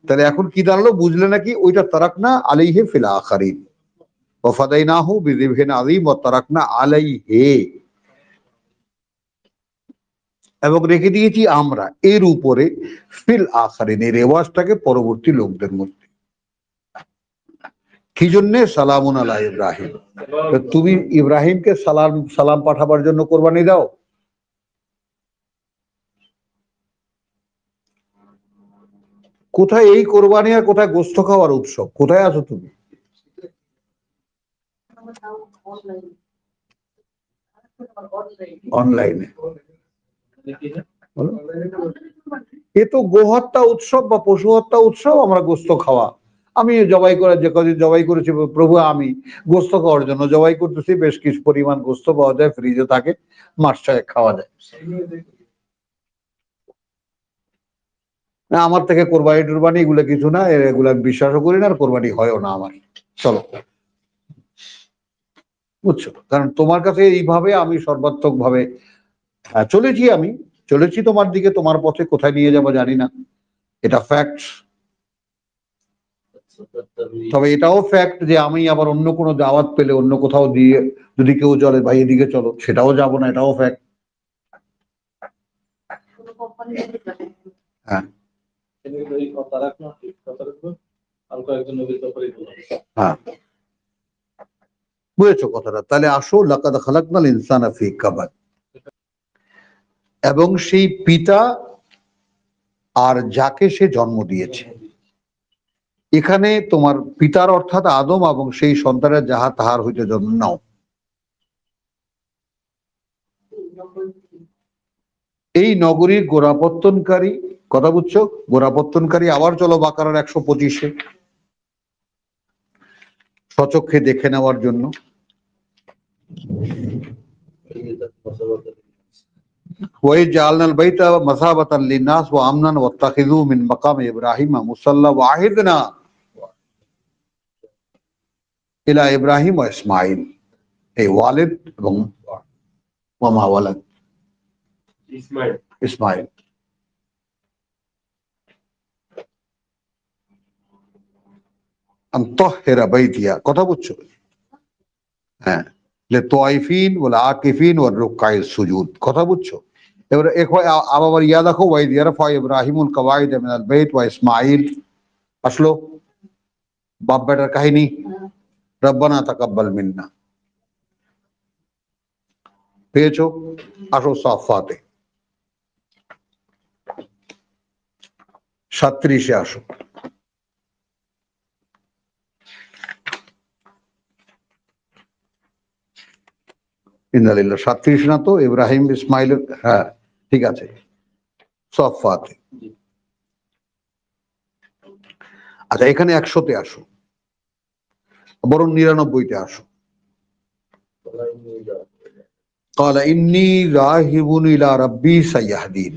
তাহলে এখন কি দাঁড়ালো, বুঝলে নাকি ওইটা তারাকনা আলাইহি ফিল আখিরিন ওয়া ফাদাইনাহু বিযিবহিন আযীম ওয়া তারাকনা আলাইহি, এবং রেখে দিয়েছি আমরা এর উপরে ফিল আখিরিন, এই রেওয়াজটাকে পরবর্তী লোকদের মধ্যে। কি জন্য? সালামুন আলা ইব্রাহিম। তুমি ইব্রাহিমকে সালাম পাঠাবার জন্য কোরবানি দাও। কোথায় এই কোরবানি আর কোথায় গোস্ত খাওয়ার উৎসব? কোথায় আছো তুমি? অনলাইনে। এ তো গোহত্যা উৎসব বা পশু হত্যা উৎসব, আমরা গোস্ত খাওয়া। আমি জবাই করে যে কদিন জবাই করেছি প্রভু, আমি গোস্ত খাওয়ার জন্য জবাই করতেছি। বেশ কিছু পরিমাণ গোস্ত পাওয়া যায়, ফ্রিজে থাকে, মাস ছয়েক খাওয়া যায়। না, আমার থেকে কোরবানি টোরবানি এগুলো কিছু না, এগুলো আমি বিশ্বাসও করি না, আর কোরবানি হয়ও না আমার। চলো, বুঝছো? কারণ তোমার কাছে এইভাবে আমি সর্বাত্মক ভাবে চলেছি, আমি চলেছি তোমার দিকে, তোমার পথে, কোথায় নিয়ে যাবো জানি না, এটা ফ্যাক্ট। তবে এটাও ফ্যাক্ট যে আমি আবার অন্য কোনো দাওয়াত পেলে অন্য কোথাও দিয়ে যদি কেউ চলে ভাই এদিকে চলো, সেটাও যাব না, এটাও ফ্যাক্ট। হ্যাঁ, হ্যাঁ, বুঝেছো কথাটা? তাহলে আসো, লাকাদ খালাকনাল ইনসানা ফি কাবাদ, এবং সেই পিতা আর যাকে সে জন্ম দিয়েছে, এখানে তোমার পিতার অর্থাৎ আদম, এবং সেই সন্তানের যাহা তাহার হইতে জন্ম নাও। এই নগরীর গোড়াপত্তনকারী, কথা বুঝছো? গোড়াপত্তনকারী, আবার চলো বাকারার 125-এ সচক্ষে দেখে নেওয়ার জন্য। ওয়াইদ জাআলনাল বাইতা মাসাবাতান লিন্নাস ওয়া আমনান ওয়াত্তাখিযু মিন মাকাম ইব্রাহিম মুসাল্লা ওয়া আহিদনা ইলা ইব্রাহিম ওয়া ইসমাঈল, এই ওয়ালিদ এবং ওয়া মা ওয়ালাদ, ইসমাঈল। আন তাহহিরা বাইতিয়া, কথা বুঝছো? হ্যাঁ, লিত্তাইফিন ওয়াল আকিফিন ওয়ার রুকআইস সুজুদ, কথা বুঝছো? এবারে আবার ইয়া দেখো, ওয়াইদ ইয়ারফা ইব্রাহিমুল কওয়াইদ মিনাল বাইত ওয়া ইসমাঈল, আসলো বাপ বেটার কাহিনী। রব্বানা তাকাব্বাল মিন্না, পেয়েছো? আসো সাফাতে 37-এ আসো। ইন্নালিল্লাহ, 37 না তো ইব্রাহিম ইসমাইলের? হ্যাঁ, ঠিক আছে, সাফাতে। আচ্ছা, এখানে 100-তে আসো, বরং 99-তে আসো। ক্বালা ইন্নী যাহিবুন ইলা রাব্বি সাইয়াহদিন।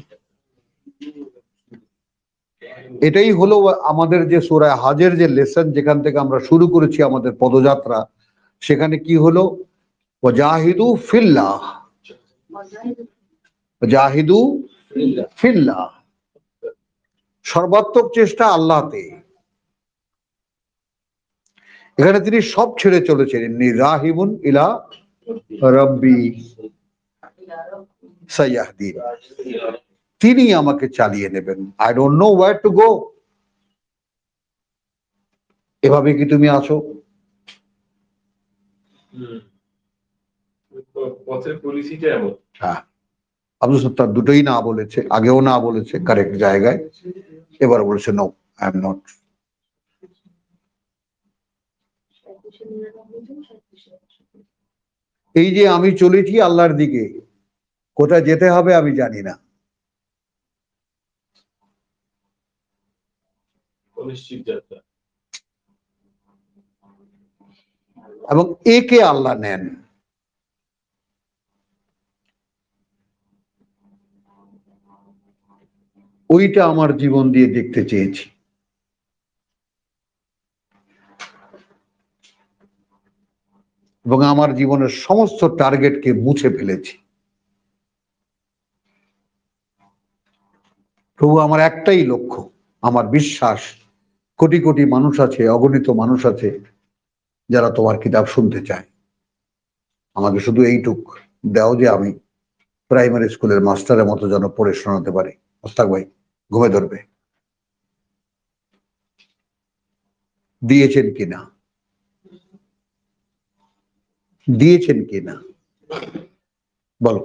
এটাই হলো আমাদের যে সূরা হাজের যে লেসন, যেখান থেকে আমরা শুরু করেছি আমাদের পদযাত্রা। সেখানে কি হলো? ওয়াজাহিদু ফিল্লাহ, ওয়াজাহিদু ফিল্লাহ, সর্বাত্মক চেষ্টা আল্লাহতে। এখানে তিনি সব ছেড়ে চলেছেন, ইন্নী যাহিবুন ইলা রাব্বি সাইয়াহদিন, তিনি আমাকে চালিয়ে নেবেন। I don't know wire to go. এভাবে কি তুমি আছো? হ্যাঁ, আব্দুল সত্তার দুটোই না বলেছে, আগেও না বলেছে কারেক্ট জায়গায়, এবার বলেছে নো, আই এম নট। এই যে আমি চলেছি আল্লাহর দিকে, কোথায় যেতে হবে আমি জানি না, এবং একে আল্লাহ নেন। ওইটা আমার জীবন দিয়ে দেখতে চেয়েছি, এবং আমার জীবনের সমস্ত টার্গেটকে মুছে ফেলেছি। প্রভু, আমার একটাই লক্ষ্য, আমার বিশ্বাস কোটি কোটি মানুষ আছে, অগণিত মানুষ আছে যারা তোমার কিতাব শুনতে চায়। আমাকে শুধু এইটুক দাও যে আমি প্রাইমারি স্কুলের মাস্টারের মতো যেন পড়ে শোনাতে পারি। মোস্তাক ভাই ঘুমে ধরবে। দিয়েছেন কিনা, দিয়েছেন কিনা বলো।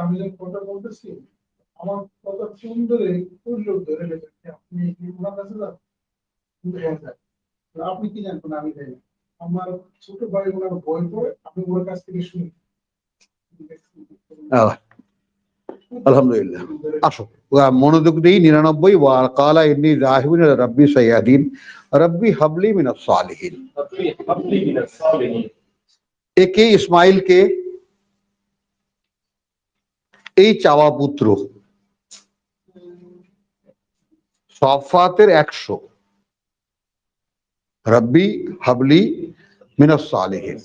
আমি যখন কথা বলতেছি আমার কথা সুন্দরে লোক ধরে রেখেছে, আপনি ওনার কাছে যান, আপনি কি জানতেন আমি জানি না। আমার ছোট ভাই ওনার বই পড়ে আমি ওর কাছ থেকে শুনি। আলহামদুলিল্লাহ, আসো মনোযোগ দিই। 99 ওয়া কালা ইন্নী যাহিবুন ইলা রাব্বি সাইয়াদিন রব্বি হাবলি মিনাস সালিহিন। একে ইসমাইল কে এই চাওয়া পুত্র সফাতের 100 রব্বি হাবলি মিনাস সালিহিন,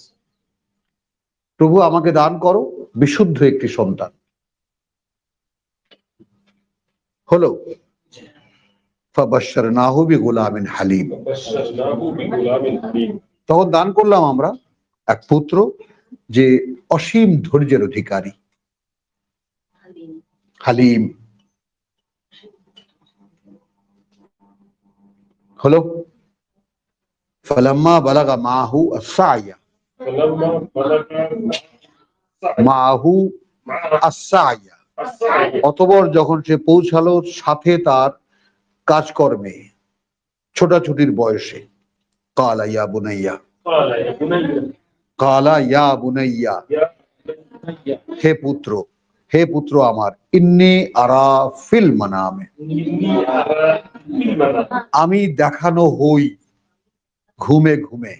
প্রভু আমাকে দান করো বিশুদ্ধ একটি সন্তান। হলো ফাবাশশারনাহু বিগুলামিন হালিম, তখন দান করলাম আমরা এক পুত্র যে অসীম ধৈর্যের অধিকারী, হালিম। হলো ফালাম্মা বালাগা মাহু আস-সা'য়া, মাহু আস-সা'য়া, অতঃপর যখন সে পৌঁছালো সাথে তার কাজকর্মে, ছোটাছুটির বয়সে, কালা ইয়া বুনাইয়া, কালা ইয়া বুনাইয়া, হে পুত্র, হে পুত্র আমার, ইন্নী আরা ফিল মানামে, আমি দেখানো হই ঘুমে ঘুমে,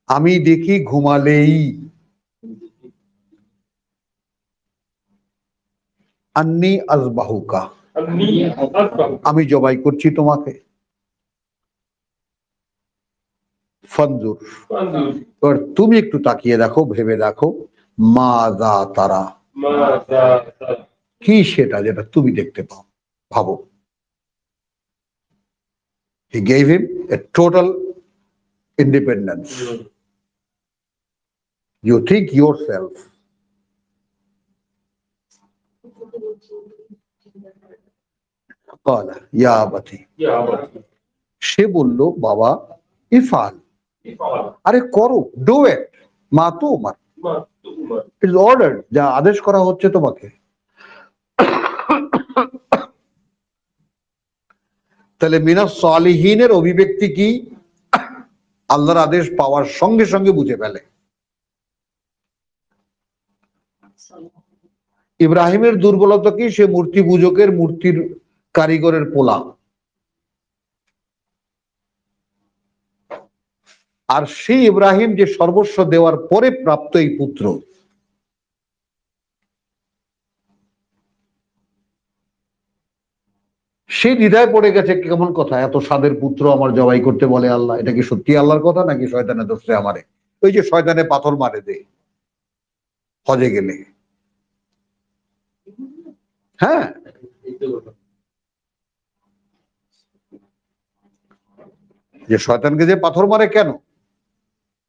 আমি দেখি ঘুমালেই, আন্নী আযবাহুকা, আমি জবাই করছি তোমাকে, ফানজুর, এবার তুমি একটু তাকিয়ে দেখো, ভেবে দেখো, মাযা তারা, কি সেটা যেটা তুমি দেখতে পাও, ভাবো। He gave him a total independence. You think yourself. قال يا أبتي, সে বলল বাবা, ইফআল, আরে করো, ডু ইট, মা তো উমার, ইটস অর্ডার, যা আদেশ করা হচ্ছে তোমাকে। তাহলে মিনাস সালিহিনের অভিব্যক্তি কি? আল্লাহর আদেশ পাওয়ার সঙ্গে সঙ্গে বুঝে ফেলে। ইব্রাহিমের দুর্বলতা কি? সে মূর্তি পূজকের, মূর্তির কারিগরের পোলা। আর সেই ইব্রাহিম যে সর্বস্ব দেওয়ার পরে প্রাপ্ত এই পুত্র, সে দ্বিধায় পড়ে গেছে, কেমন কথা, এত স্বাদের পুত্র আমার জবাই করতে বলে আল্লাহ, এটা কি সত্যি আল্লাহর কথা নাকি শয়তানে ধরছে আমারে? ওই যে শয়তানে পাথর মারে দে হজে গেলে, হ্যাঁ, যে শয়তানকে যে পাথর মারে কেন?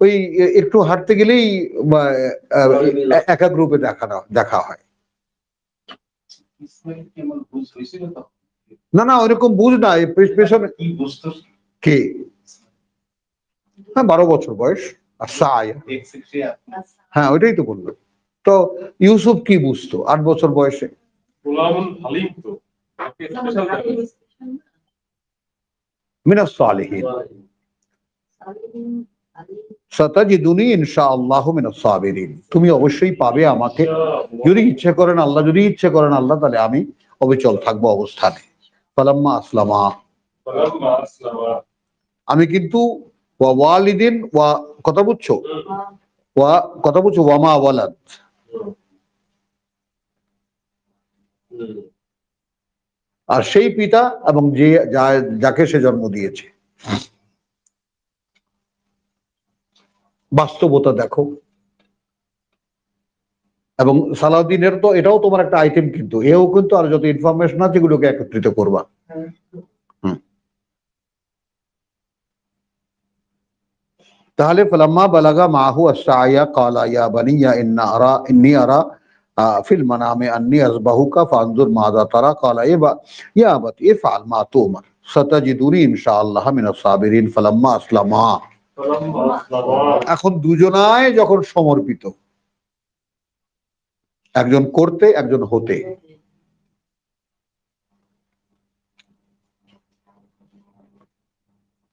ওই একটু হাঁটতে গেলেই একা গ্রুপে দেখা হয়। না না, ওইরকম বুঝ না, পেছনে কে, হ্যাঁ 12 বছর বয়স, আর সায়া, হ্যাঁ ওইটাই তো বললো। তো ইউসুফ কি বুঝতো 8 বছর বয়সে? মিনাস সালিহিন, সাতাজিদুনি ইনশাআল্লাহু মিনাস সাবিরিন, তুমি অবশ্যই পাবে আমাকে, যদি ইচ্ছে করেন আল্লাহ, যদি ইচ্ছে করেন আল্লাহ, তাহলে আমি অবিচল থাকবো অবস্থানে। ফালাম্মা আসলামা, আমি কিন্তু ওয়া ওয়ালিদিন, ওয়া কথা বুঝছো, ওয়া কথা বুঝছো, ওয়ামা ওয়ালাদ, আর সেই পিতা এবং যে যাকে সে জন্ম দিয়েছে। বাস্তবতা দেখো, এবং সালাউদ্দিনের তো এটাও তোমার একটা আইটেম, কিন্তু এও কিন্তু আর যত ইনফরমেশন আছে এগুলোকে একত্রিত করবা। তাহলে ফালাম্মা বালাগা মাহু আস-সা'য়া ক্বালা ইয়া বানিয়া ইন্নী আরা ফিল মানামে আন্নী আযবাহুকা ফানজুর মাযা তারা ক্বালা ইয়া আবাতি ইফআল মা তু'মার সাতাজিদুনি ইনশাআল্লাহ মিনাস সাবিরিন ফালাম্মা আসলামা। এখন দুজনায় যখন সমর্পিত, একজন করতে একজন হতে,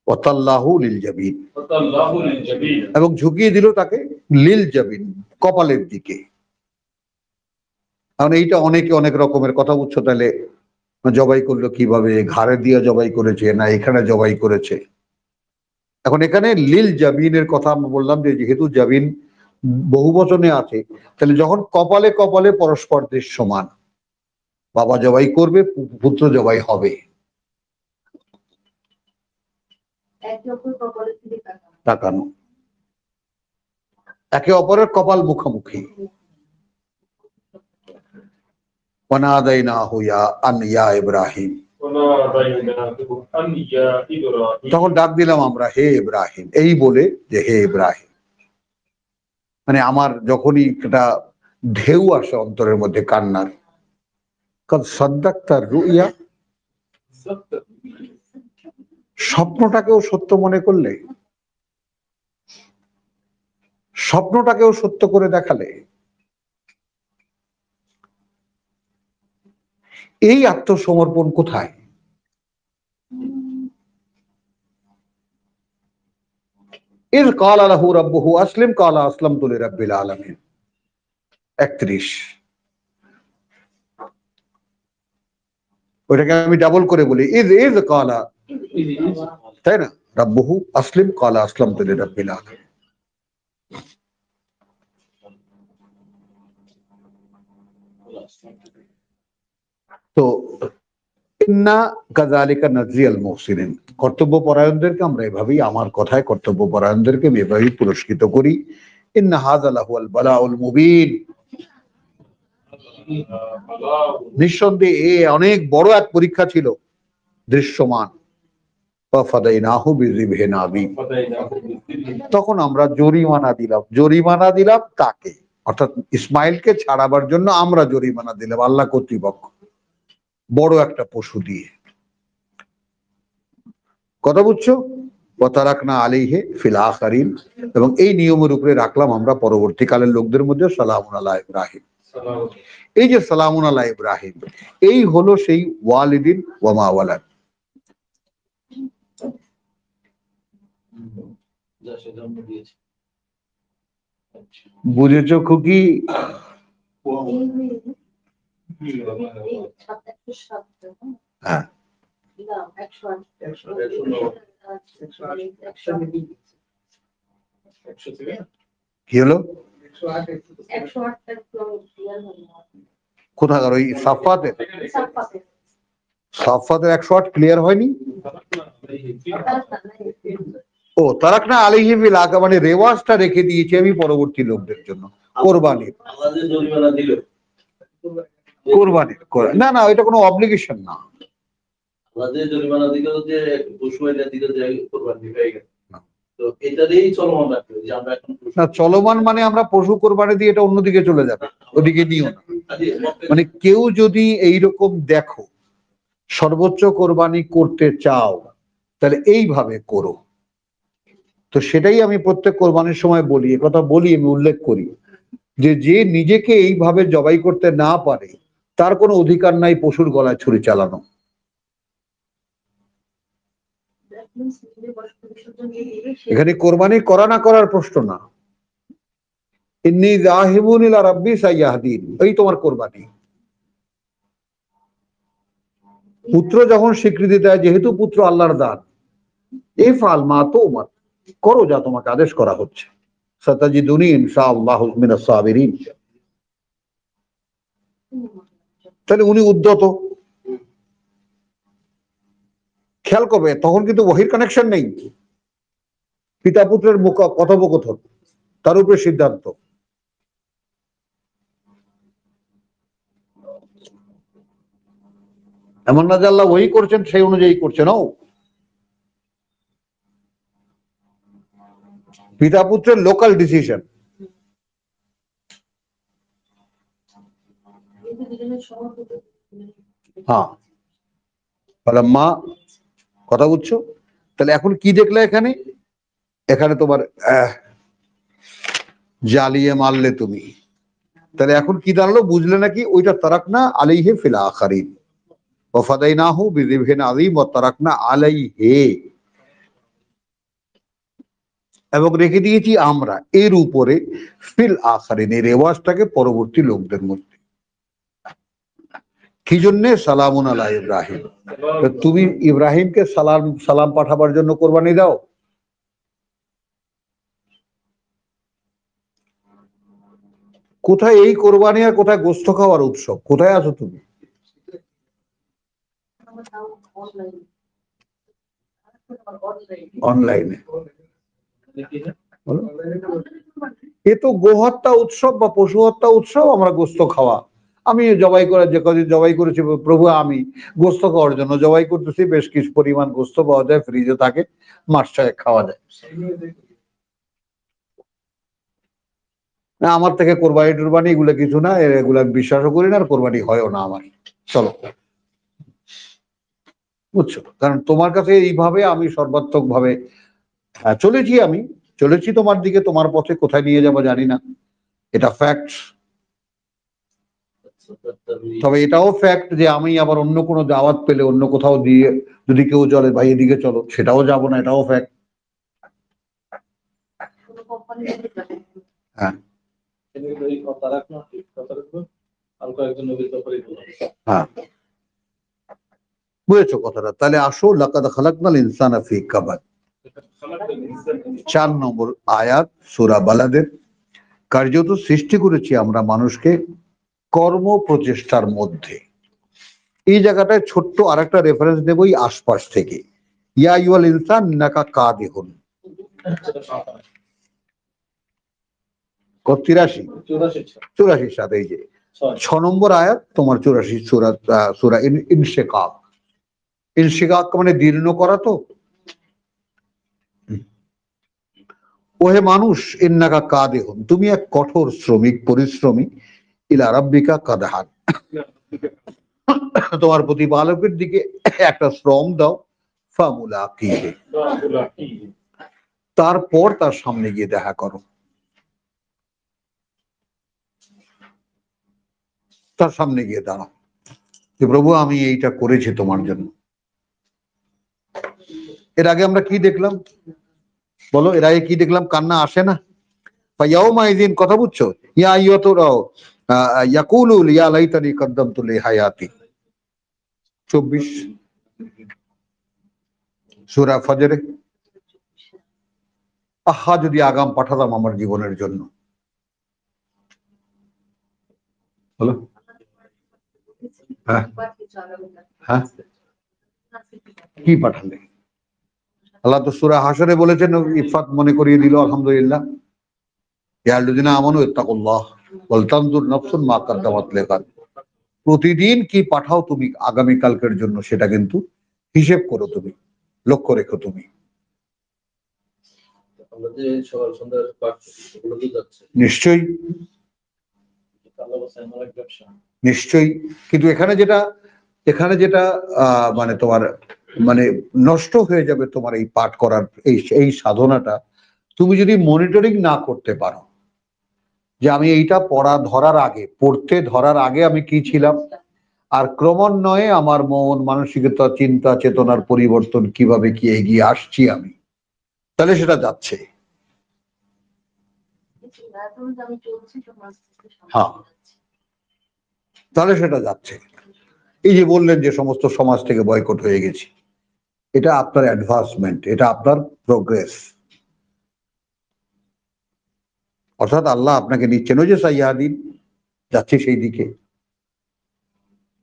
ওয়াতাল্লাহু লিল জাবিন, এবং ঝুঁকিয়ে দিল তাকে লিল জাবিন, কপালের দিকে। কারণ এইটা অনেকে অনেক রকমের কথা বুঝছো। তাহলে জবাই করলো কিভাবে, ঘাড়ে দিয়ে জবাই করেছে না এখানে জবাই করেছে। এখন এখানে লিল জাবিনের কথা আমরা বললাম যে যেহেতু জাবিন বহু বচনে আছে, তাহলে যখন কপালে কপালে পরস্পর দৃশ্যমান, বাবা জবাই করবে, পুত্র জবাই হবে, তাকানো, একে অপরের কপাল মুখোমুখি। ওয়ানাদাইনাহু ইয়া ইব্রাহিম, তখন ডাক দিলাম আমরা হে ইব্রাহিম, এই বলে যে হে ইব্রাহিম, মানে আমার যখনই একটা ঢেউ আসে অন্তরের মধ্যে কান্নার, কাদ সাদ্দাকতার রুইয়া, স্বপ্নটাকেও সত্য মনে করলে, স্বপ্নটাকেও সত্য করে দেখালে। এই আত্মসমর্পণ কোথায়? ইয ক্বালা লাহু রাব্বুহু আসলিম ক্বালা আসলামতু লিরাব্বিল আলামিন 31। ওটাকে আমি ডাবল করে বলি, ইয ক্বালা, তাই না, রাব্বুহু আসলিম ক্বালা আসলামতু লিরাব্বিল আলামিন। তো ইন্না কাযালিকা নাজিয়াল মুহসিনিন, কর্তব্য পরায়ণদেরকে আমরা এভাবেই, আমার কথায় কর্তব্য পরায়ণদেরকে আমি এভাবেই পুরস্কৃত করি। ইন্না হাযা লাহুয়াল বালাউল মুবিন, নিঃসন্দেহে এ অনেক বড় এক পরীক্ষা ছিল, দৃশ্যমান। ফাদাইনাহু বিযিবহিন আযীম, তখন আমরা জরিমানা দিলাম তাকে, অর্থাৎ ইসমাইলকে ছাড়াবার জন্য আমরা জরিমানা দিলাম আল্লাহ কর্তৃপক্ষ, বড় একটা পশু দিয়ে। কথা বুঝছো? ওয়াতারাকনা আলাইহি ফিল আখিরিন, এবং এই নিয়মের উপরে রাখলাম আমরা পরবর্তীকালের লোকদের মধ্যে সালামুন আলা ইব্রাহিম। এই যে সালামুন আলা ইব্রাহিম, এই হলো সেই ওয়ালিদিন ওয়া মা ওয়ালাদ। বুঝেছো খুকি? হ্যাঁ, কি হলো? কোথাকার ওই সাফাতের 108 ক্লিয়ার হয়নি? ও তারাকনা আলাইহি ফিল আকিবা, মানে রেওয়াজটা রেখে দিয়েছি আমি পরবর্তী লোকদের জন্য কোরবানির। না না, এটা কোনো অব্লিগেশন না। না, চলমান মানে আমরা পশু কোরবানি দিয়ে এটা অন্যদিকে চলে যাবে, ওদিকে নিও না। মানে কেউ যদি এইরকম দেখো সর্বোচ্চ কোরবানি করতে চাও, তাহলে এইভাবে করো। তো সেটাই আমি প্রত্যেক কোরবানির সময় বলি, একথা বলি, আমি উল্লেখ করি যে যে নিজেকে এইভাবে জবাই করতে না পারে তার কোনো অধিকার নাই পশুর গলায় ছুরি চালানো। এখানে কোরবানি করা না করার প্রশ্ন না। ইন্নী যাহিবুন ইলা রাব্বি সাইয়াহদিন, এই তোমার কোরবানি। পুত্র যখন স্বীকৃতি দেয়, যেহেতু পুত্র আল্লাহর দান, ইফআল মা তু'মার, করো যা তোমাকে আদেশ করা হচ্ছে, সাতাজিদুনি ইনশাআল্লাহু মিনাস সাবিরিন। তাহলে উনি উদ্যত। খেয়াল করবে, তখন কিন্তু ওহীর কানেকশন নেই, পিতা পুত্রের কথোপকথন, তার উপরে সিদ্ধান্ত। এমন না যে আল্লাহ ওই করছেন সেই অনুযায়ী করছেন। ও পিতা পুত্রের লোকাল ডিসিশন। হ্যাঁ, বলে মা, কথা বুঝছো? তাহলে এখন কি দেখলে এখানে? এখানে তোমার জ্বালিয়ে মারলে তুমি, তাহলে এখন কি দাঁড়ালো বুঝলে নাকি? ওইটা তারাকনা আলাইহি ফিল আখিরিন ওয়া ফাদাইনাহু বিযিবহিন আযীম ওয়া তারাকনা আলাইহি, এবং রেখে দিয়েছি আমরা এর উপরে ফিল আখিরিন, এই রেওয়াজটাকে পরবর্তী লোকদের মধ্যে। কি জন্য? সালামুন আলা ইব্রাহিম। তুমি ইব্রাহিমকে সালাম পাঠাবার জন্য কোরবানি দাও। কোথায় এই কোরবানি আর কোথায় গোস্ত খাওয়ার উৎসব? কোথায় আছো তুমি? অনলাইনে। এ তো গোহত্যা উৎসব বা পশু হত্যা উৎসব, আমরা গোস্ত খাওয়া। আমি জবাই করে যে কদিন জবাই করেছি প্রভু, আমি গোস্ত খাওয়ার জন্য জবাই করতেছি। বেশ কিছু পরিমাণ গোস্ত পাওয়া যায়, ফ্রিজে থাকে, মাস ছয়েক খাওয়া যায়। না, আমার থেকে কোরবানি টোরবানি এগুলো কিছু না, এগুলা বিশ্বাসও করি না, আর কোরবানি হয়ও না আমার। চলো, বুঝছো? কারণ তোমার কাছে এইভাবে আমি সর্বাত্মক ভাবে চলেছি, আমি চলেছি তোমার দিকে, তোমার পথে। কোথায় নিয়ে যাবো জানি না, এটা ফ্যাক্ট। তবে এটাও ফ্যাক্ট যে আমি আবার অন্য কোনো দাওয়াত পেলে অন্য কোথাও দিয়ে যদি কেউ চলে ভাই এদিকে চলো, সেটাও যাব না, এটাও ফ্যাক্ট। হ্যাঁ, হ্যাঁ, বুঝেছো কথাটা? তাহলে আসো, লাকাদ খালাকনাল ইনসানা ফি কাবাদ, 4 নম্বর আয়াত সূরা বালাদের। কার্যত সৃষ্টি করেছি আমরা মানুষকে কর্ম প্রচেষ্টার মধ্যে। এই জায়গাটায় ছোট্ট আরেকটা রেফারেন্স দেবো এই আশপাশ থেকে। ইয়া আইয়ুহাল ইনসান ইন্নাকা কাদিহুন, 84 সাথে এই যে 6 নম্বর আয়াত তোমার 84 সূরা ইনশিকাক। ইনশিকাক মানে দীর্ণ করা। তো ওহে মানুষ, ইন্নাকা কাদিহুন, তুমি এক কঠোর শ্রমিক, পরিশ্রমী, ইলা রাব্বিকা কাদহান, তোমার প্রতিপালকের দিকে একটা শ্রম দাও, ফামুলাকিহি, তারপর তার সামনে গিয়ে দেখা করো, তার সামনে গিয়ে দাঁড়াও যে প্রভু আমি এইটা করেছি তোমার জন্য। এর আগে আমরা কি দেখলাম বলো? এর আগে কি দেখলাম? কান্না আসে না? ফায়াউমাইযিন, কথা বুঝছো? ইয়া আইয়াতুরাও ইয়াকুলু ইয়া লাইতানি কদ্দামতু লিহায়াতি, 24 সূরা ফজরে। আহা, যদি আগাম পাঠাতাম আমার জীবনের জন্য। বলো। হ্যাঁ, হ্যাঁ, কি পাঠালে? আল্লাহ তো সূরা হাশরে বলেছেন, ইফাত মনে করিয়ে দিল, আলহামদুলিল্লাহ। ইয়া আল্লাযিনা আমানু ইত্তাকুল্লাহ ওয়াল তানজুর নাফসুন মা কাদ্দামাত লিগাদ। প্রতিদিন কি পাঠাও তুমি আগামী কালকের জন্য, সেটা কিন্তু হিসেব করো তুমি, লক্ষ্য রেখো তুমি। নিশ্চয়ই, নিশ্চয়ই। কিন্তু এখানে যেটা মানে তোমার মানে নষ্ট হয়ে যাবে তোমার এই পাঠ করার এই সাধনাটা, তুমি যদি মনিটরিং না করতে পারো যে আমি এইটা পড়তে ধরার আগে আমি কি ছিলাম, আর ক্রমান্বয়ে আমার মন মানসিকতা চিন্তা চেতনার পরিবর্তন কিভাবে কি এগিয়ে আসছি আমি, তাহলে সেটা যাচ্ছে। হ্যাঁ, তাহলে সেটা যাচ্ছে। এই যে বললেন যে সমস্ত সমাজ থেকে বয়কট হয়ে গেছি, এটা আপনার অ্যাডভান্সমেন্ট, এটা আপনার প্রোগ্রেস। অর্থাৎ আল্লাহ আপনাকে নিচ্ছেন, ওই যে সাইয়াদিন যাচ্ছে সেই দিকে।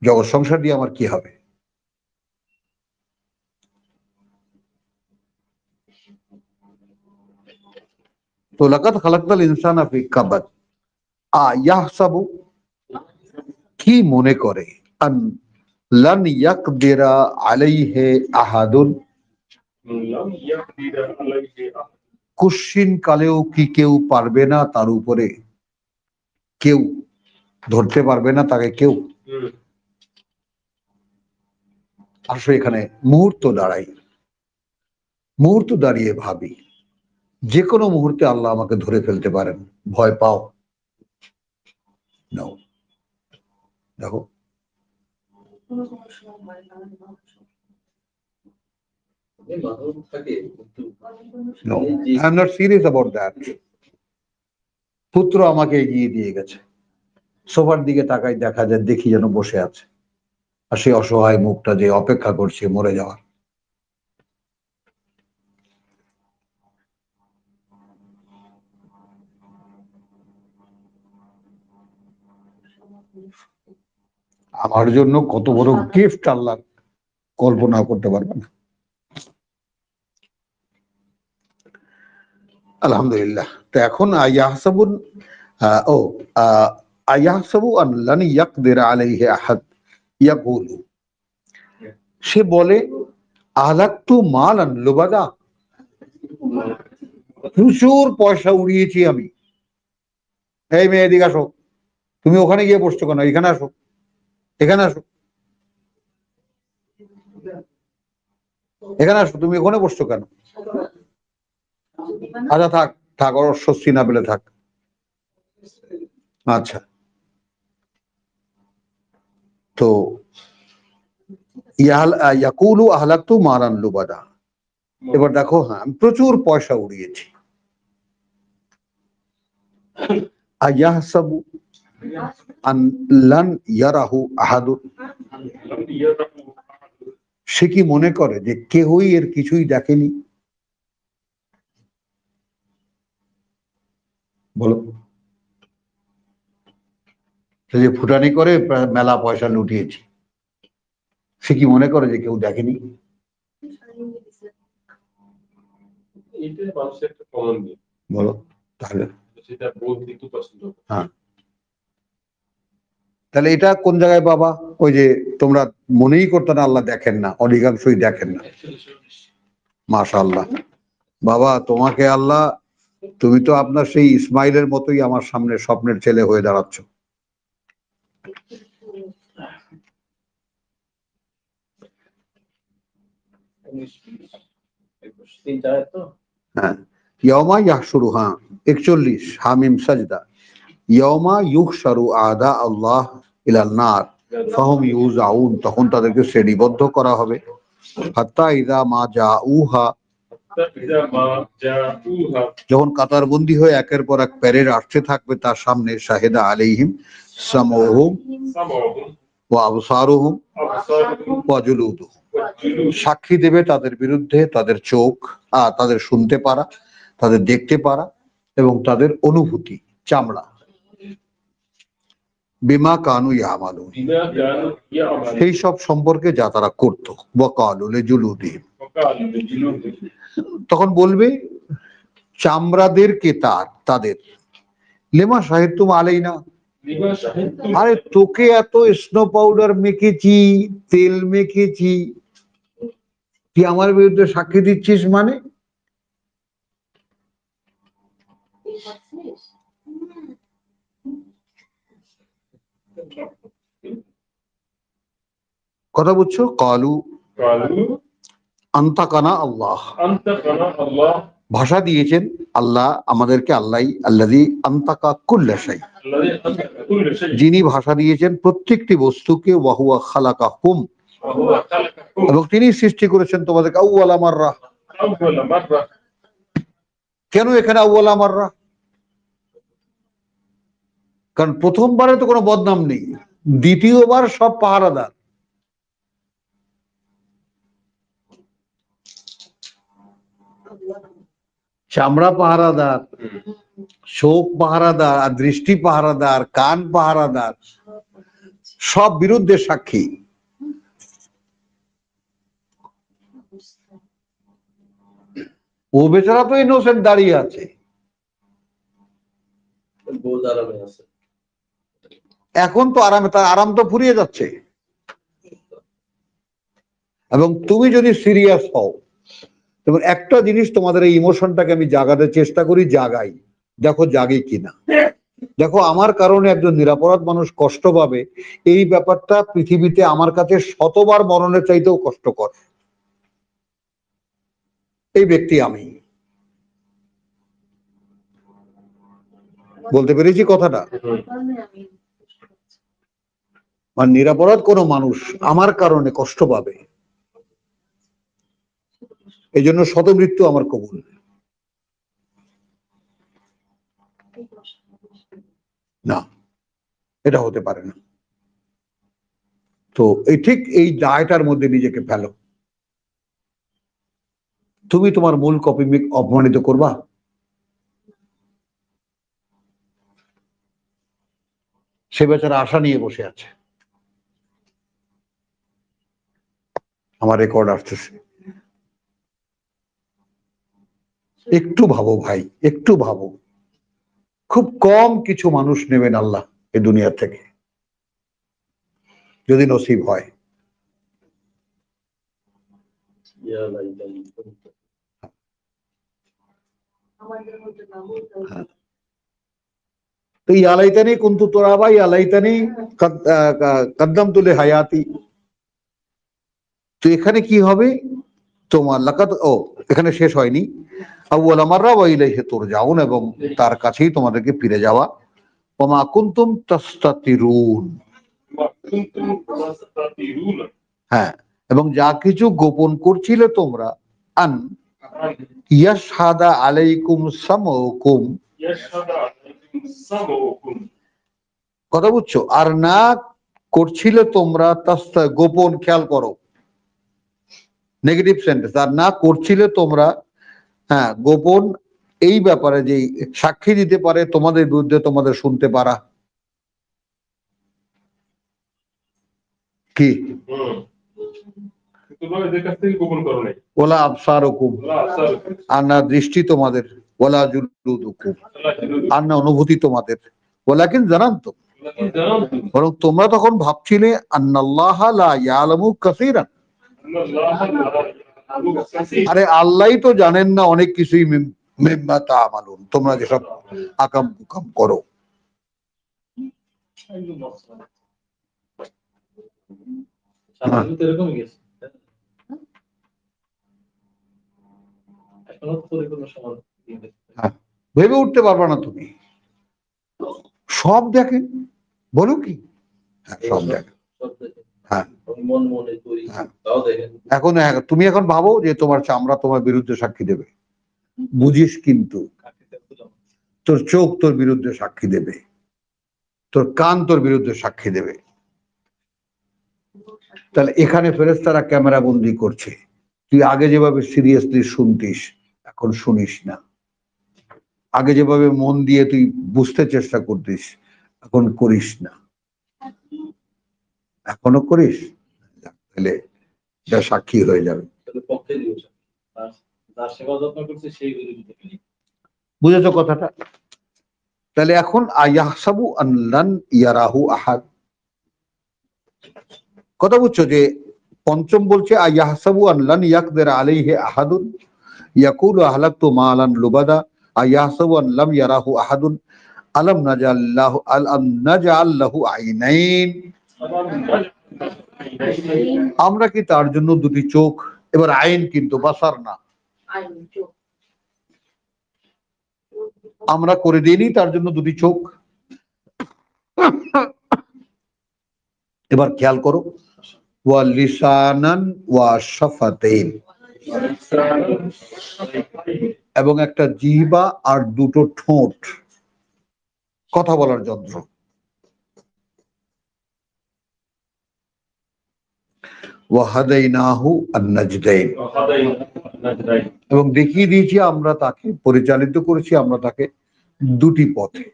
জগৎ সংসার দিয়ে আমার কি হবে? তো লাকাদ খালাকনাল ইনসানা ফি কাবাদ, ইয়াহসাবু, কি মনে করে, আন লান ইয়াকদিরা আলাইহি আহাদুন, لم يقدر عليه أحد। কুশ্চিন কালেও কি কেউ পারবে না তার উপরে, কেউ ধরতে পারবে না তাকে কেউ। আসলে এখানে মুহূর্ত দাঁড়াই, মুহূর্ত দাঁড়িয়ে ভাবি যে কোনো মুহূর্তে আল্লাহ আমাকে ধরে ফেলতে পারেন, ভয় পাও? নাও, দেখো no, I am not serious about that. পুত্র আমাকে এগিয়ে দিয়ে গেছে, সোফার দিকে তাকাই, দেখা যায় দেখি যেন বসে আছে, আর সেই অসহায় মুখটা যে অপেক্ষা করছে মরে যাওয়ার। আমার জন্য কত বড় গিফট আল্লাহ কল্পনা করতে পারবে না। আলহামদুলিল্লাহ। তো এখন আয়াহসাবুন ও আয়াহসাবু আন লান ইয়াকদির আলাইহি আহাদ ইয়াকুলু, সে বলে আহলাকতু মালান লুবাদা, প্রচুর পয়সা উড়িয়েছি আমি। এই মেয়ে এদিকে আসো, তুমি ওখানে গিয়ে বসছো কেন, এখানে আসো, এখানে আসো, এখানে আসো, তুমি ওখানে বসছো কেন? আচ্ছা থাক থাক, ওর স্বস্তি না পেলে থাক। আচ্ছা, তো ইয়াকুলু আহলাকতু মালান লুবাদা, এবার দেখো, হ্যাঁ আমি প্রচুর পয়সা উড়িয়েছি। আয়াহসাবু আন লান ইয়ারাহু আহাদুন, لم يره أحد। সে কি মনে করে যে কেউই এর কিছুই দেখেনি? বলো, সে যে ফুটানি করে মেলা পয়সা লুটিয়েছি, সে কি মনে করে যে কেউ দেখেনি? এটাই মানুষের একটা কমন নিয়ে, বলো তাহলে। সেটা বলতে একটু পছন্দ করে। হ্যাঁ, তাহলে এটা কোন জায়গায় বাবা? ওই যে তোমরা মনেই করতে না আল্লাহ দেখেন না, অধিকাংশই দেখেন না। মাশাআল্লাহ বাবা, তোমাকে আল্লাহ, তুমি তো আপনার সেই ইসমাইলের মতোই আমার সামনে স্বপ্নের ছেলে হয়ে দাঁড়াচ্ছ। হ্যাঁ, ইয়মা ইয়াহশুরু, হ্যাঁ 41 হামিম সাজদা, ইয়মা ইউহশারু আদা আল্লাহ ইলান নার ফাহুম ইউজাউন, তখন তাদেরকে শ্রেণীবদ্ধ করা হবে। হাত্তা ইযা মা জাউহা, إذا ما جاءوها যখন কাতারবন্দি হয়ে একের পর এক প্যারেড আসতে থাকবে তার সামনে, শাহিদা আলাইহিম সামউহুম سمعهم ওয়া আবসারুহুম أبصارهم ওয়া জুলুদুহুম, والجلود সাক্ষী দেবে তাদের বিরুদ্ধে তাদের চোখ, তাদের শুনতে পারা, তাদের দেখতে পারা এবং তাদের অনুভূতি, চামড়া। বিমা কানু ইয়ামালুন, بما كانوا يعملون সেই সব সম্পর্কে যা তারা করতো। ওয়াকালু লিজুলুদিহিম, وقالوا لجلودهم তখন বলবে চামড়াদেরকে তাদের, লেমা শাহিদতুম আলাইনা, لما شهدتم আরে তোকে এত স্নো পাউডার মেখেছি, তেল মেখেছি, তুই আমার বিরুদ্ধে সাক্ষী দিচ্ছিস মানে? কথা বুঝছো? কালু قالوا আন্তাকানা আল্লাহ, أنطقنا الله ভাষা দিয়েছেন আল্লাহ আমাদেরকে, আল্লাহ আল্লাযী আন্তাকা কুল্লা শাই, الذي أنطق كل شيء যিনি ভাষা দিয়েছেন প্রত্যেকটি বস্তুকে, ওয়াহুয়া খালাকাহুম, وهو خلقكم এবং তিনি সৃষ্টি করেছেন তোমাদেরকে আউয়ালা মাররা। أول مرة। কেন এখানে আউয়ালা মাররা? কারণ প্রথমবারে তো কোনো বদনাম নেই, দ্বিতীয়বার সব পাহারাদার। চামড়া পাহারাদার, চোখ পাহারাদার, আর দৃষ্টি পাহারাদার, কান পাহারাদার, সব বিরুদ্ধে সাক্ষী। ও বেচারা তো ইনোসেন্ট দাঁড়িয়ে আছে, এখন তো আরামে, তার আরাম তো ফুরিয়ে যাচ্ছে। এবং তুমি যদি সিরিয়াস হও, এবং একটা জিনিস তোমাদের এই ইমোশনটাকে আমি জাগাতে চেষ্টা করি, জাগাই, দেখো জাগে কিনা। দেখো আমার কারণে একজন নিরাপরাধ মানুষ কষ্ট পাবে, এই ব্যাপারটা পৃথিবীতে আমার কাছে শতবার মরণের চাইতেও কষ্টকর। এই ব্যক্তি আমি, বলতে পেরেছি কথাটা? মানে নিরাপরাধ কোনো মানুষ আমার কারণে কষ্ট পাবে, এই জন্য শতমৃত্যু আমার কবুল। না, এটা হতে পারে না। তো এই ঠিক এই দায়টার মধ্যে নিজেকে ফেলো। তুমি তোমার মূল কপি অপমানিত করবা? সে বেচারা আশা নিয়ে বসে আছে, আমার রেকর্ড আসতেছে। একটু ভাবো ভাই, একটু ভাবো। খুব কম কিছু মানুষ নেবেন আল্লাহ এই দুনিয়া থেকে, যদি নসিব হয়। তো ইয়ালাইতানি কুনতু তুরাবা, ইয়ালাইতানি কদ্দামতু লিহায়াতি। তো এখানে কি হবে তোমার? লাকাদ, ও এখানে শেষ হয়নি। আউয়ালা মাররা ওয়া ইলাইহি তুরজাউন, এবং তার কাছেই তোমাদেরকে ফিরে যাওয়া। ওয়া মা কুনতুম তাস্তাতিরুন, হ্যাঁ, এবং যা কিছু গোপন করছিলে তোমরা, আন ইয়াশহাদা আলাইকুম সামউকুম, কথা বুঝছো? আর না করছিলে তোমরা গোপন, খেয়াল করো নেগেটিভ সেন্টেন্স, আর না করছিলে তোমরা, হ্যাঁ, গোপন এই ব্যাপারে যে সাক্ষী দিতে পারে তোমাদের বিরুদ্ধে, তোমাদের শুনতে পারা কি ওলা আবসারুকুম, আর না দৃষ্টি তোমাদের, ওলা জুলুদুকুম, আর না অনুভূতি তোমাদের, ওয়ালাকিন জানান্তুম, বরং তোমরা তখন ভাবছিলে আন্নাল্লাহ লা ইয়ালামু কাসীরান, আরে আল্লাহই তো জানেন না অনেক কিছুই, মিম্মা তা'মালুন, তোমরা যেসব আকাম কুকাম করো। ভেবে উঠতে পারবা না তুমি, সব দেখেন, বলো কি? হ্যাঁ, সব দেখেন। হ্যাঁ, এখন তুমি এখন ভাবো যে তোমার চামড়া তোমার বিরুদ্ধে সাক্ষী দেবে, বুঝিস কিন্তু তোর চোখ তোর বিরুদ্ধে সাক্ষী দেবে, তোর কান তোর বিরুদ্ধে সাক্ষী দেবে। তাহলে এখানে ফেরেশতারা ক্যামেরা বন্দি করছে, তুই আগে যেভাবে সিরিয়াসলি শুনতিস এখন শুনিস না, আগে যেভাবে মন দিয়ে তুই বুঝতে চেষ্টা করতিস এখন করিস না, এখনো করিস, তাহলে এটা সাক্ষী হয়ে যাবে। বুঝেছো কথাটা? তাহলে এখন আয়াহসাবু আন লান ইয়ারাহু আহাদ, কথা বুঝছো? যে পঞ্চম বলছে আয়াহসাবু আন লান ইয়াকদির আলাইহি আহাদুন ইয়াকুলু আহলাকতু মালান লুবাদা আয়াহসাবু আন লাম ইয়ারাহু আহাদুন আলাম নাজআল লাহু আইনাইন, আমরা কি তার জন্য দুটি চোখ, এবার আইন কিন্তু বাসার না, আমরা করে দিইনি তার জন্য দুটি চোখ। এবার খেয়াল করো, ওয়া লিসানান ওয়া শাফাতাইন, এবং একটা জিহ্বা আর দুটো ঠোঁট, কথা বলার যন্ত্র। ওয়া হাদাইনাহু আন-নাজদাইন, এবং দেখিয়ে দিয়েছি আমরা তাকে, পরিচালিত করেছি আমরা তাকে দুটি পথে।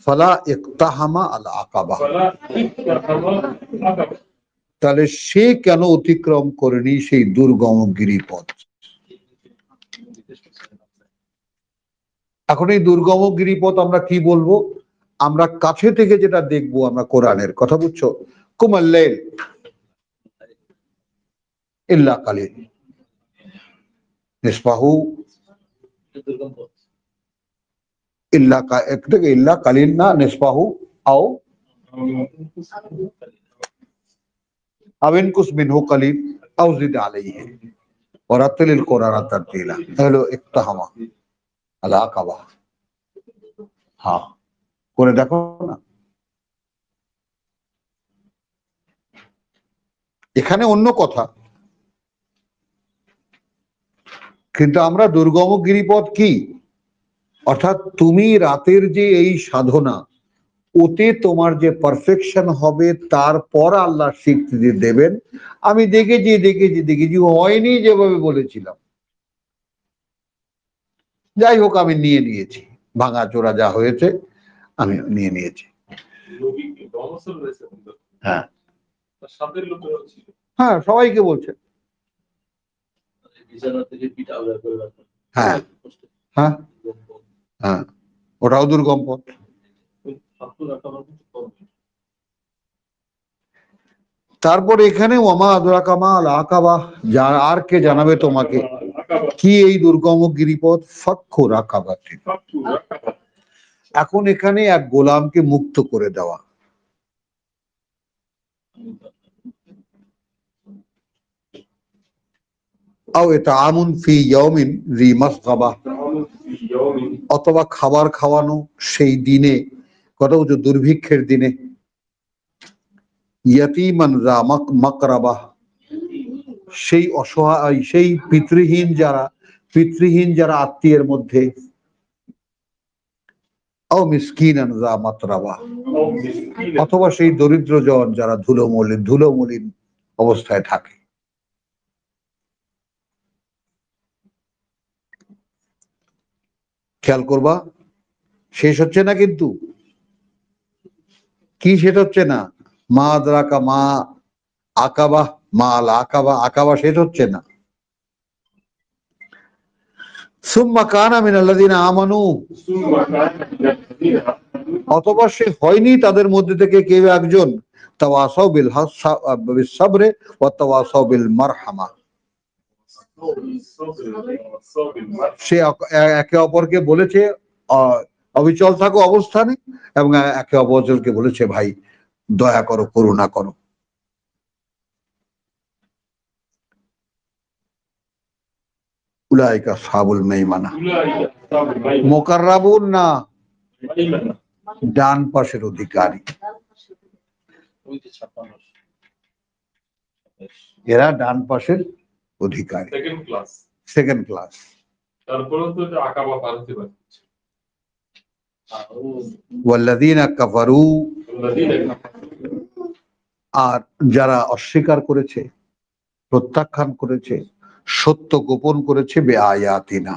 ফালা ইকতাহামা আল আকাবা, তাহলে সে কেন অতিক্রম করেনি সেই দুর্গম গিরিপথ? এখন এই দুর্গম গিরিপথ আমরা কি বলবো? আমরা কাছে থেকে যেটা দেখবো আমরা কোরআনের কথা বুঝছো, কুমাল্লাইল ইল্লা কালিল নিসফাহু ইল্লা কালিল না, নিসফাহু আও আবিনকুস মিনহু কালিল আও জিদ আলাইহি ওয়ারাতিলিল কোরআন তারতিলা। হলো ইকতাহামা আল আকাবা। হ্যাঁ, করে দেখো না। এখানে অন্য কথা, কিন্তু আমরা দুর্গম গিরিপথ কি, অর্থাৎ তুমি রাতের যে এই সাধনা, ওতে তোমার যে পারফেকশন হবে, তারপর আল্লাহ স্বীকৃতি দেবেন। আমি দেখেছি হয়নি যেভাবে বলেছিলাম। যাই হোক, আমি নিয়ে নিয়েছি, ভাঙা চোরা যা হয়েছে আমি নিয়ে নিয়েছি। হ্যাঁ হ্যাঁ, সবাইকে বলছে। হ্যাঁ হ্যাঁ হ্যাঁ, ওটাও দুর্গম পথ। তারপরে এখানে ওমা আদরাকামা আল আকাবা, যার আর কে জানাবে তোমাকে কি এই দুর্গম গিরিপথ, ফাক্কু রাকাবাতিন। এখন এখানে এক গোলামকে মুক্ত করে দেওয়া। আও ইতআমুন ফি ইয়াউমিন জি মাসগাবা, অথবা খাবার খাওয়ানো সেই দিনে, কথা বলছো দুর্ভিক্ষের দিনে। ইয়াতীমান যা মাকরাবা, সেই অসহায়, সেই পিতৃহীন যারা আত্মীয়ের মধ্যে। আও মিসকিনান যা মাতরাবা, অথবা সেই দরিদ্র জন যারা ধুলোমলিন অবস্থায় থাকে। খেয়াল করবা, শেষ হচ্ছে না কিন্তু। কি শেষ হচ্ছে না? মা আদরাকা মা আকাবা, মা আল আকাবা, আকাবা শেষ হচ্ছে না। সুম্মা কানা মিনাল্লাযিনা আমানু, অথবা সে হয়নি তাদের মধ্যে থেকে কেউ একজন তাওয়াসাউ বিল সাবরে ওয়া তাওয়াসাউ বিল মারহামা, সে একে অপরকে বলেছে অবিচল থাকো অবস্থানে, এবং একে অপরকে বলেছে ভাই দয়া করো, করুণা করো। উলাইকা আসহাবুল মাইমানা, মুকাররাবুন না, ডান পাশের অধিকারী। এরা ডান পাশের অধিকারী, সেকেন্ড ক্লাস। তারপরে তো আকাবা পার হতে পারছে। ওয়াল্লাযীনা কাফারু, আর যারা অস্বীকার করেছে, প্রত্যাখ্যান করেছে, সত্য গোপন করেছে, বেআয়াতিনা,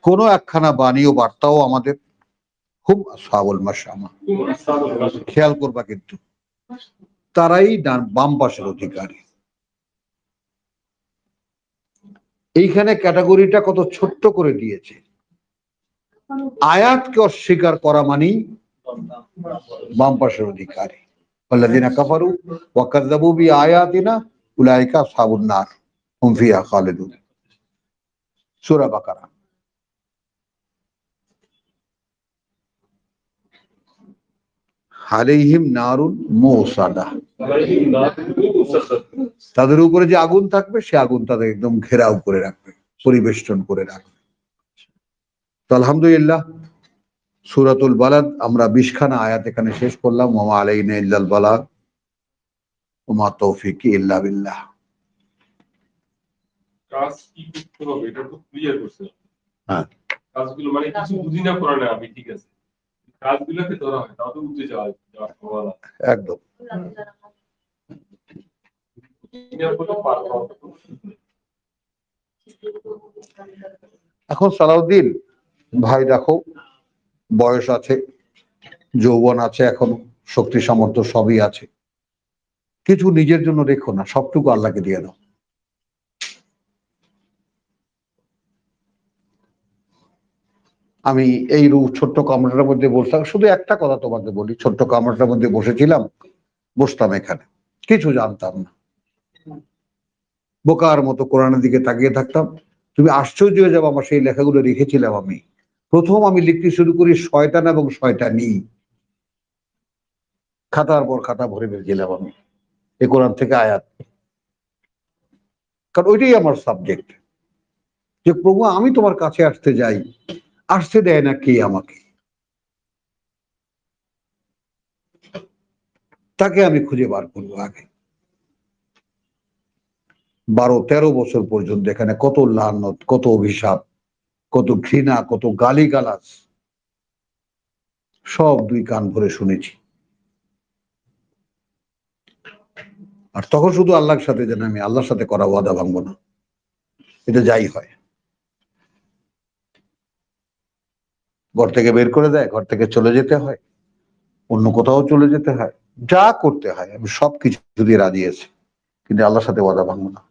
কোন একখানা বাণী ও বার্তাও আমাদের, খুব আসহাবুল মাশআমা। খেয়াল করবা কিন্তু, তারাই বাম পাশের অধিকারী। এইখানে ক্যাটাগরিটা কত ছোট্ট করে দিয়েছে। আয়াতকে অস্বীকার করা মানেই বাম পাশের অধিকারী। ওয়াল্লাযীনা কাফারু ওয়া কাযযাবু বিআয়াতিনা উলাইকা আসহাবুন নার হুম ফিহা খালিদুন। সূরা বাকারা। আলাইহিম নারুন মুসাদা, তাদের উপরে যে আগুন থাকবে, সে আগুন তাদের একদম ঘেরাও করে রাখবে, পরিবেষ্টন করে রাখবে। তো আলহামদুলিল্লাহ, সূরাতুল বালাদ আমরা 20 খানা আয়াত এখানে শেষ করলাম। ওয়া আলাইনা ইল্লাল বালাগ ওয়া মা তাওফীকি ইল্লা বিল্লাহ। কাজ কি করতে হবে এটা তো ক্লিয়ার করছে। হ্যাঁ, কাজগুলো মানে কিছু বুঝি না করে না আমি, ঠিক আছে, কাজগুলোকে ধরা হয় তাও তো বুঝতে যাওয়া একদম। এখন সালাউদ্দিন ভাই দেখো, বয়স আছে, যৌবন আছে, এখনো শক্তি সামর্থ্য সবই আছে, কিছু নিজের জন্য রেখো না, সবটুকু আল্লাহকে দিয়ে দাও। আমি এই ছোট্ট কামরাটার মধ্যে বসতাম, শুধু একটা কথা তোমাকে বলি, ছোট্ট কামরাটার মধ্যে বসেছিলাম, বসতাম এখানে, কিছু জানতাম না, বোকার মতো কোরআনের দিকে তাকিয়ে থাকতাম। তুমি আশ্চর্য হয়ে যাবো, আমার সেই লেখাগুলো রেখেছিলাম আমি। প্রথম আমি লিখতে শুরু করি শয়তান এবং শয়তানি, খাতার পর খাতা ভরে ফেলছিলাম আমি এই কোরআন থেকে আয়াত, কারণ ওইটাই আমার সাবজেক্ট, যে প্রভু আমি তোমার কাছে আসতে যাই, আসতে দেয় না কে আমাকে, তাকে আমি খুঁজে বার করবো আগে। 12-13 বছর পর্যন্ত এখানে কত লানত, কত অভিশাপ, কত ঘৃণা, কত গালিগালাজ, সব দুই কান ভরে শুনেছি। আর তখন শুধু আল্লাহর সাথে, যেন আমি আল্লাহর সাথে করা ওয়াদা ভাঙবো না, এটা যাই হয়। ঘর থেকে বের করে দেয়, ঘর থেকে চলে যেতে হয়, অন্য কোথাও চলে যেতে হয়, যা করতে হয় আমি সবকিছু দিয়ে রাজি আছি, কিন্তু আল্লাহর সাথে ওয়াদা ভাঙবো না।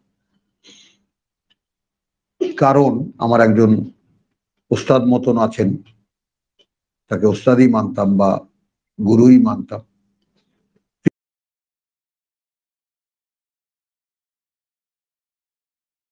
কারণ আমার একজন উস্তাদ মতন আছেন, তাকে উস্তাদই মানতাম বা গুরুই মানতাম,